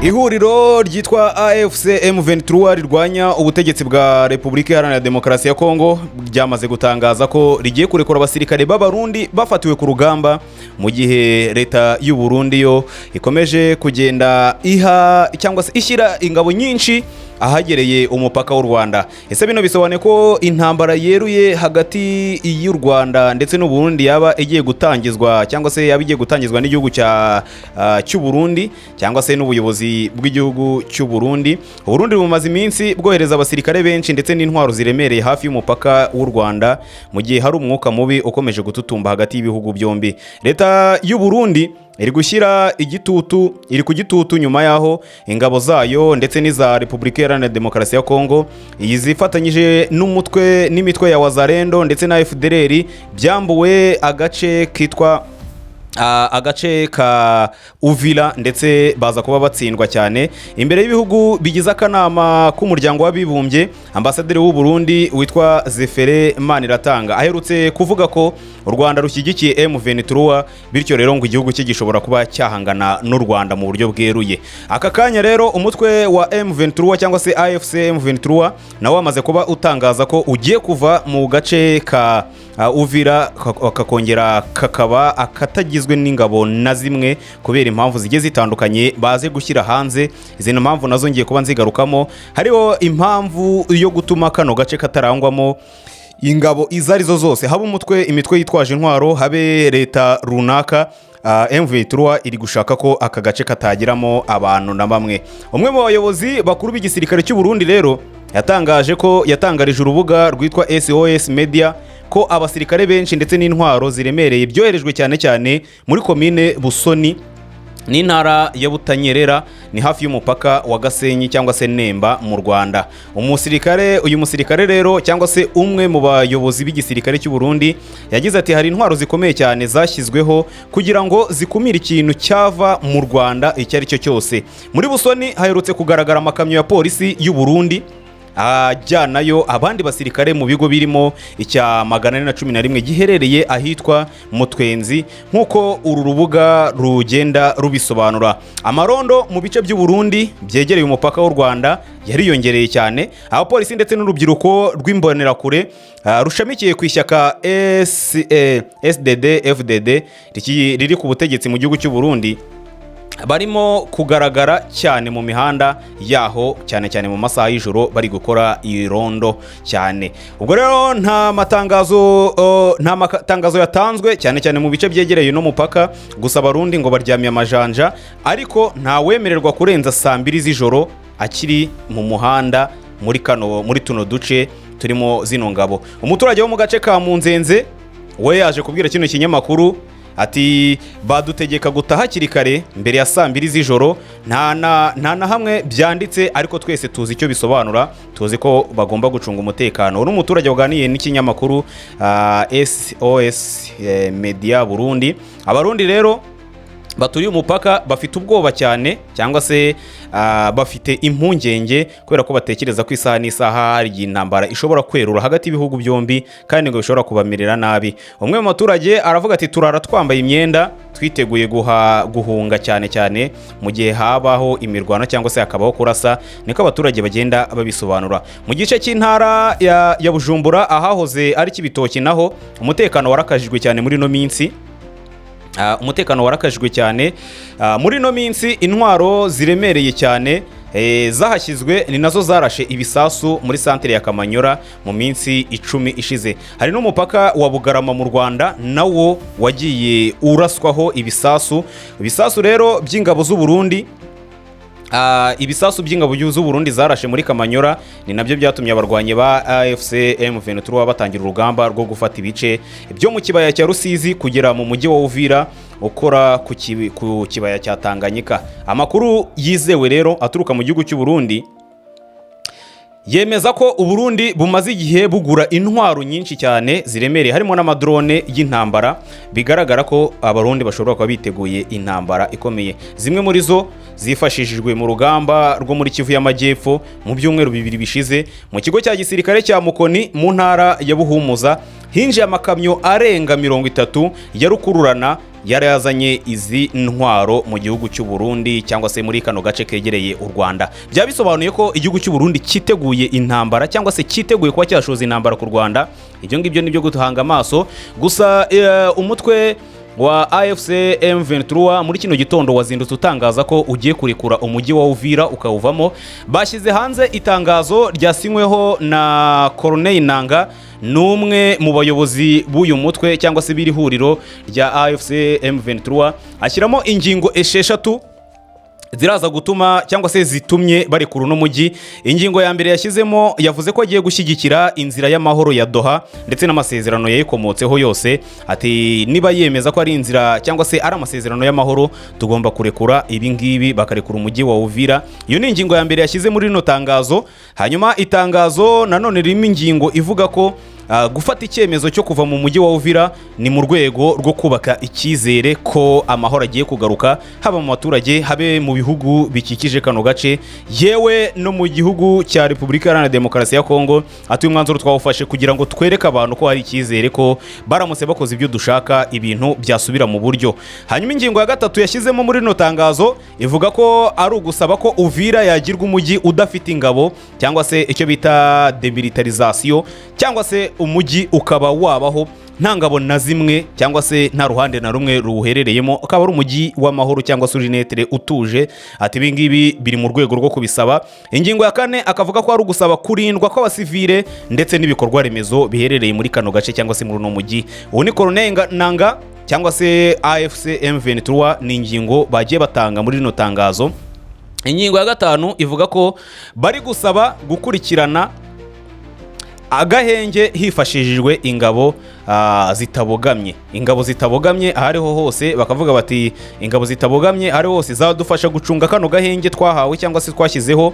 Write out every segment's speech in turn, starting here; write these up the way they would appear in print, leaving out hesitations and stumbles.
Ihuriro ryitwa AFC M23 rirwanya ubutegetsi bwa Repubulika Iharanira Demokarasi ya Kongo ryamaze gutangaza ko rigiye kurekura abasirikare b'Abarundi bafatiwe ku rugamba mu gihe leta y'u Burundi yo ikomeje kugenda iha cyangwa se ishyira ingabo nyinshi ahagereye umupaka w'u Rwanda. Ese bino bisobanuye ko intambara yeruye hagati y'u Rwanda ndetse n'u Burundi yaba igiye gutangizwa cyangwa se yaba igiye gutangizwa n'igihugu cy'u Burundi cyangwa se n'ubuyobozi bw'igihugu cy'u Burundi. Burundi bumaze iminsi bwohereza abasirikare benshi ndetse n'intwaro ziremereye hafi y'umupaka w'u Rwanda mu gihe hari umwuka mubi ukomeje gututumba hagati y'ibihugu byombi. Leta y'u Burundi iri gushyira igitutu, iri ku gitutu nyuma yaho ingabo zayo ndetse n'iza Repubulika Iharanira Demokarasi ya Kongo izifatanyije n'imitwe ya Wazalendo ndetse na FDLR byambuwe agace ka Uvira ndetse baza kuba batsindwa cyane imbere y'ibihugu bigize akanama k'umuryango w'abibumbye. Ambasaderi w'u Burundi witwa Zefere Maniratanga aherutse kuvuga ko u Rwanda rushyigikiye M23 bityo rero ngo igihugu cye gishobora kuba cyahangana n'u Rwanda mu buryo bweruye. Aka kanya rero umutwe wa M23 cyangwa se AFC M23 nawe wamaze kuba utangaza ko ugiye kuva mu gace ka Uvira kakongera kakaba akatagizwe n'ingabo na zimwe kubera impamvu zigiye zitandukanye baze gushyira hanze. Izi mpamvu nazo ngiye kuba nzigarukamo. Hariho impamvu yo gutuma kano gace katarangwamo ingabo izarizo zose, haba imitwe yitwaje intwaro, habe leta runaka. M23 iri gushaka ko aka gace katagiramo abantu na bamwe. Umwe mu bayobozi bakuru b'igisirikare cy'u Burundi rero yatangarije urubuga rwitwa SOS Media ko abasirikare benshi ndetse n'intwaro ziremereye byoherejwe cyane cyane muri komine Busoni n'intara ya Butanyerera ni hafi y'umupaka wa Gasenyi cyangwa se Nemba mu Rwanda. Uyu musirikare rero cyangwa se umwe mu bayobozi b'igisirikare cy'u Burundi yagize ati hari intwaro zikomeye cyane zashyizweho kugira ngo zikumire ikintu cyava mu Rwanda icyo ari cyo cyose. Muri Busoni haherutse kugaragara amakamyo ya polisi y'u Burundi ajyanayo abandi basirikare mu bigo birimo icya 411 giherereye ahitwa Mutwenzi nk'uko uru rubuga rugenda rubisobanura. Amarondo mu bice by'u Burundi byegereye umupaka w'u Rwanda yariyongereye cyane. Abapolisi ndetse n'urubyiruko rw'imbonerakure rushamikiye ku ishyaka SDD FDD riri ku butegetsi mu gihugu cy'u Burundi barimo kugaragara cyane mu mihanda yaho cyane cyane mu masaha y'ijoro bari gukora irondo cyane. Ubwo rero nta matangazo yatanzwe cyane cyane mu bice byegereye no mupaka gusa Abarundi ngo baryamye amajanja ariko nta wemererwa kurenza saa 2 z'ijoro akiri mu muhanda muri tuno duce turimo zino ngabo. Umuturage wo mu gace ka Munzenze we yaje kubwira kino kinyamakuru ati badutegeka gutaha hakiri kare mbere ya saa 2 z'ijoro. nta na hamwe byanditse ariko twese tuzi icyo bisobanura, tuzi ko bagomba gucunga umutekano. Uri umuturage waganiye n'ikinyamakuru SOS Media Burundi. Abarundi rero baturiye umupaka bafite ubwoba cyane cyangwa se bafite impungenge kubera ko batekereza ko isaha n'isaha hari intambara ishobora kwerura hagati y'ibihugu byombi kandi ngo bishobora kubamerera nabi. Umwe mu baturage aravuga ati turara twambaye imyenda twiteguye guhunga cyane cyane mu gihe habaho imirwano cyangwa se hakabaho kurasa. Niko abaturage bagenda babisobanura. Mu gice cy'intara ya Bujumbura ahahoze ari Kibitoki naho umutekano warakajijwe cyane muri no minsi. Muri no minsi intwaro ziremereye cyane zahashyizwe ni nazo zarashe ibisasu muri santere ya Kamanyora mu minsi 10 ishize. Hari n'umupaka wa Bugarama mu Rwanda nawo wagiye uraswaho ibisasu rero by'ingabo z'u Burundi. Ibisasu by'ingabo z'u Burundi zarashe muri Kamanyora ni nabyo byatumye abarwanyi ba AFC M23 batangira urugamba rwo gufata ibice byo mu kibaya cya Rusizi kugera mu mujyi wa Uvira ukora ku kibaya cya Tanganyika. Amakuru yizewe rero aturuka mu gihugu cy'u Burundi yemeza ko u Burundi bumaze igihe bugura intwaro nyinshi cyane ziremereye harimo n'amadrone y'intambara. Bigaragara ko Abarundi bashobora kuba biteguye intambara ikomeye. Zimwe muri zo zifashishijwe mu rugamba rwo muri Kivu y'Amajyepfo mu byumweru 2 bishize mu kigo cya gisirikare cya Mukoni mu ntara ya Buhumuza hinjiye amakamyo arenga 30 ya rukururana yari yazanye izi ntwaro mu gihugu cy'u Burundi cyangwa se muri kano gace kegereye u Rwanda. Bya bisobanuye ko igihugu cy'u Burundi cyiteguye intambara cyangwa se cyiteguye kuba cyashoza intambara ku Rwanda. Ibyo ngibyo nibyo gutuhanga amaso. Gusa umutwe wa AFC M23 muri kino gitondo wazindutse utangaza ko ugiye kurekura umujyi wa Uvira ukawuvamo. Bashyize hanze itangazo ryasinyweho na Corneille Nangaa, numwe mu bayobozi b'uyu mutwe cyangwa se biri huriro rya AFC M23, ashyiramo ingingo 6 ziraza gutuma cyangwa se zitumye barekura no mujyi. Ingingo ya mbere yashyizemo yavuze ko agiye gushyigikira inzira y'amahoro ya Doha ndetse n'amasezerano yayikomotseho yose. Ati niba yemeza ko ari inzira cyangwa se ari amasezerano y'amahoro, tugomba kurekura ibi ngibi, bakarekura umujyi wa Uvira. Iyo ni ingingo ya mbere yashyize muri no tangazo. Hanyuma itangazo nanone ririmo ingingo ivuga ko gufata icyemezo cyo kuva mu mujyi wa Uvira ni mu rwego rwo kubaka icyizere ko amahoro agiye kugaruka, haba mu baturage, habe mu bihugu bikikije kano gace, yewe no mu gihugu cya Repubulika Iharanira Demokarasi ya Kongo. Ati uyu mwanzuro twawufashe kugira ngo twereke abantu ko hari icyizere ko baramutse bakoze ibyo dushaka ibintu byasubira mu buryo. Hanyuma ingingo ya 3 yashyizemo muri no tangazo ivuga ko ari ugusaba ko Uvira yagirwa umujyi udafite ingabo cyangwa se icyo bita demilitarisation, cyangwa se umujyi ukaba wabaho nta ngabo na zimwe cyangwa se nta ruhande na rumwe ruherereyemo, ukaba ari umujyi w'amahoro cyangwa se urinetere utuje. Ati ibi ngibi biri mu rwego rwo kubisaba. Ingingo ya 4 akavuga ko ari ugusaba kurindwa kw'abasivile ndetse n'ibikorwa remezo biherereye muri kano gace cyangwa se muri no mujyi. Ubu ni Corneille Nangaa cyangwa se AFC M23 ni ingingo bagiye batanga muri no tangazo. Ingingo ya 5 ivuga ko bari gusaba gukurikirana agahenge hifashishijwe ingabo zitabogamye. Ingabo zitabogamye ahariho hose, bakavuga bati ingabo zitabogamye ahariho hose zadufasha gucunga kano gahenge twahawe cyangwa se twashyizeho,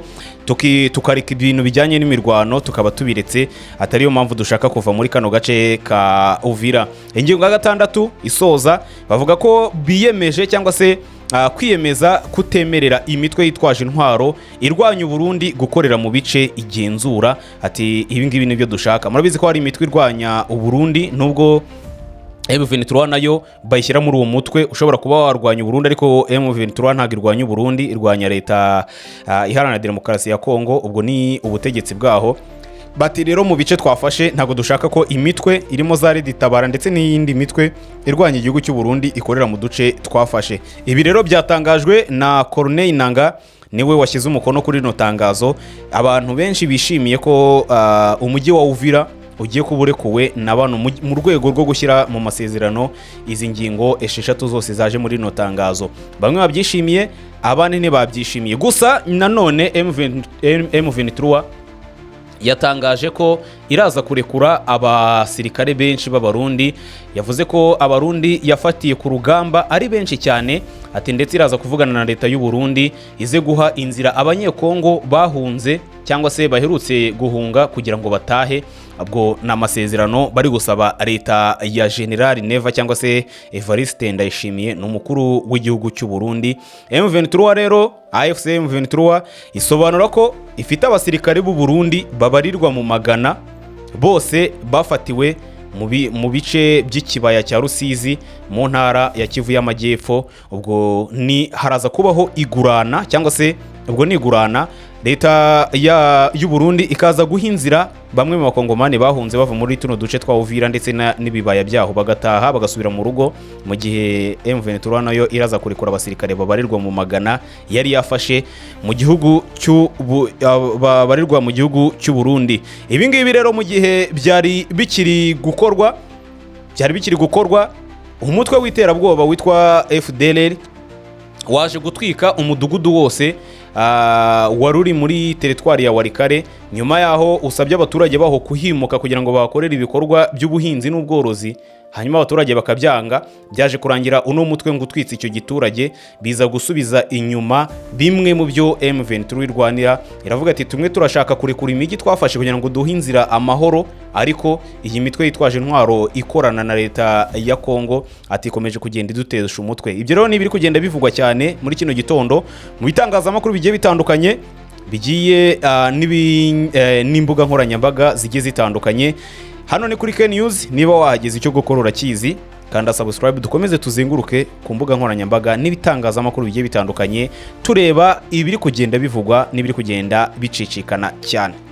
tukareka ibintu bijyanye n'imirwano tukaba tubiretse. Atariyo mpamvu dushaka kuva muri kano gace ka Uvira. Ingingo ya 6 isoza bavuga ko biyemeje cyangwa se kwiyemeza kutemerera imitwe yitwaje intwaro irwanya u Burundi gukorera mu bice igenzura. Ati ibi ngibi nibyo dushaka. Murabizi ko hari imitwe irwanya u Burundi, nubwo M23 nayo bayishyira muri uwo mutwe ushobora kuba warwanya u Burundi, ariko M23 ntabwo irwanya u Burundi, irwanya leta Iharanira Demokarasi ya Kongo, ubwo ni ubutegetsi bwaho. Bati rero mu bice twafashe ntabwo dushaka ko imitwe irimo za Red-Tabara ndetse n'iyindi mitwe irwanya igihugu cy'u Burundi ikorera mu duce twafashe. Ibi rero byatangajwe na Corneille Nangaa, niwe washyize umukono kuri no tangazo. Abantu benshi bishimiye ko umujyi wa Uvira ugiye kuburekuwe n'abantu mu rwego rwo gushyira mu masezerano izi ngingo 6 zose zaje muri no tangazo. Bamwe babyishimiye, abandi ntibabyishimiye. Gusa nanone M23 yatangaje ko iraza kurekura abasirikare benshi b'abarundi. Yavuze ko abarundi yafatiye ku rugamba ari benshi cyane. Ati ndetse iraza kuvugana na leta y'u Burundi ize guha inzira abanyekongo bahunze cyangwa se baherutse guhunga kugira ngo batahe. Ubwo na masezerano bari gusaba leta ya General Neva cyangwa se Evariste Ndayishimiye n'umukuru w'igihugu cy'u Burundi. M23 rero AFC M23 isobanura ko ifite abasirikare b'u Burundi babarirwa mu magana, bose bafatiwe mu bice by'ikibaya cya Rusizi mu ntara ya Kivu y'Amajyepfo. Ubwo ni haraza kubaho igurana cyangwa se ubwo ni igurana. Leta y'u Burundi ikaza guhinzira bamwe mu bakongomani bahunze bava muri tuno duce twa Uvira ndetse n'ibibaya byaho, bagataha bagasubira mu rugo, mu gihe M23 nayo iraza kurekura abasirikare babarirwa mu magana yari yafashe mu gihugu babarirwa mu gihugu cy'u Burundi. Ibi ngibi rero mu gihe byari bikiri gukorwa umutwe w'iterabwoba witwa FDLR waje gutwika umudugudu wose wari uri muri teritwari ya Warikare. Nyuma yaho usabye abaturage baho kuhimuka kugira ngo bakorere ibikorwa by'ubuhinzi n'ubworozi, hanyuma abaturage bakabyanga. Byaje kurangira uno mutwe ngo utwitse icyo giturage, biza gusubiza inyuma bimwe mu byo M23 irwanira. Iravuga ati tumwe turashaka kurekura imijyi twafashe kugira ngo duhinzira amahoro, ariko iyi mitwe yitwaje intwaro ikorana na leta ya Kongo ati ikomeje kugenda idutesha umutwe. Ibyo rero ni biri kugenda bivugwa cyane muri kino gitondo mu bitangazamakuru bigiye bitandukanye, bigiye n'imbuga nkoranyambaga zigiye zitandukanye. Hano ni kuri K News, niba wahageze icyo gukora urakizi, kanda subscribe dukomeze tuzenguruke ku mbuga nkoranyambaga n'ibitangazamakuru bigiye bitandukanye tureba ibiri kugenda bivugwa n'ibiri kugenda bicicikana cyane.